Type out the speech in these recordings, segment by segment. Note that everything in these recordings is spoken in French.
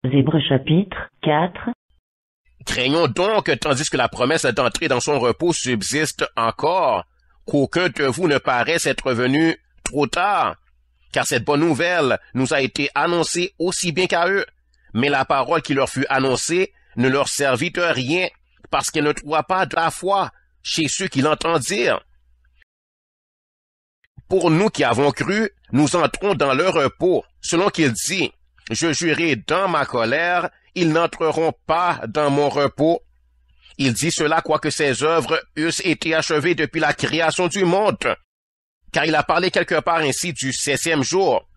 Hébreux chapitre 4. Craignons donc, tandis que la promesse d'entrer dans son repos subsiste encore, qu'aucun de vous ne paraisse être venu trop tard, car cette bonne nouvelle nous a été annoncée aussi bien qu'à eux, mais la parole qui leur fut annoncée ne leur servit de rien, parce qu'elle ne trouva pas de la foi chez ceux qui l'entendirent. Pour nous qui avons cru, nous entrons dans le repos, selon qu'il dit, « Je jurai dans ma colère, ils n'entreront pas dans mon repos. » Il dit cela quoique ses œuvres eussent été achevées depuis la création du monde, car il a parlé quelque part ainsi du 16e jour.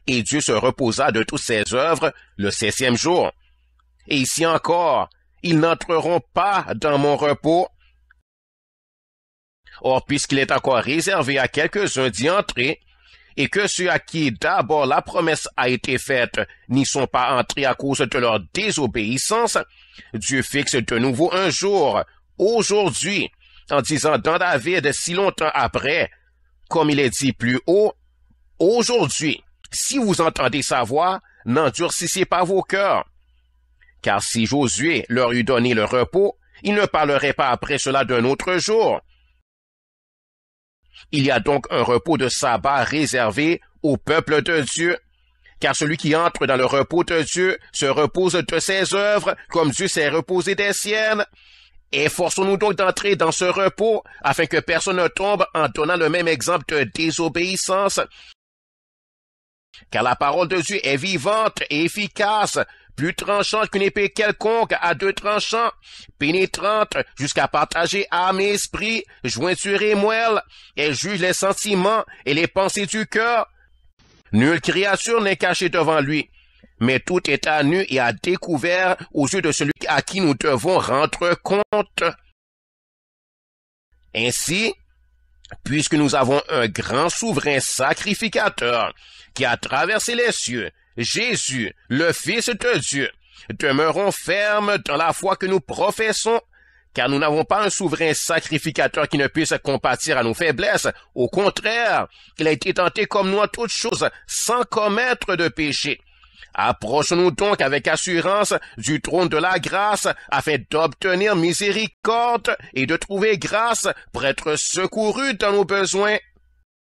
Et Dieu se reposa de toutes ses œuvres le 16e jour. Et ici encore, ils n'entreront pas dans mon repos. Or, puisqu'il est encore réservé à quelques-uns d'y entrer, et que ceux à qui d'abord la promesse a été faite n'y sont pas entrés à cause de leur désobéissance, Dieu fixe de nouveau un jour, aujourd'hui, en disant dans David si longtemps après, comme il est dit plus haut, « Aujourd'hui, si vous entendez sa voix, n'endurcissez pas vos cœurs. » Car si Josué leur eût donné le repos, il ne parlerait pas après cela d'un autre jour. Il y a donc un repos de sabbat réservé au peuple de Dieu, car celui qui entre dans le repos de Dieu se repose de ses œuvres comme Dieu s'est reposé des siennes. Efforçons-nous donc d'entrer dans ce repos afin que personne ne tombe en donnant le même exemple de désobéissance. Car la parole de Dieu est vivante et efficace, plus tranchante qu'une épée quelconque à 2 tranchants, pénétrante jusqu'à partager âme et esprit, jointure et moelle, elle juge les sentiments et les pensées du cœur. Nulle créature n'est cachée devant lui, mais tout est à nu et à découvert aux yeux de celui à qui nous devons rendre compte. Ainsi, puisque nous avons un grand souverain sacrificateur qui a traversé les cieux, Jésus, le Fils de Dieu, demeurons fermes dans la foi que nous professons, car nous n'avons pas un souverain sacrificateur qui ne puisse compatir à nos faiblesses. Au contraire, il a été tenté comme nous en toutes choses, sans commettre de péché. Approchons-nous donc avec assurance du trône de la grâce, afin d'obtenir miséricorde et de trouver grâce pour être secourus dans nos besoins.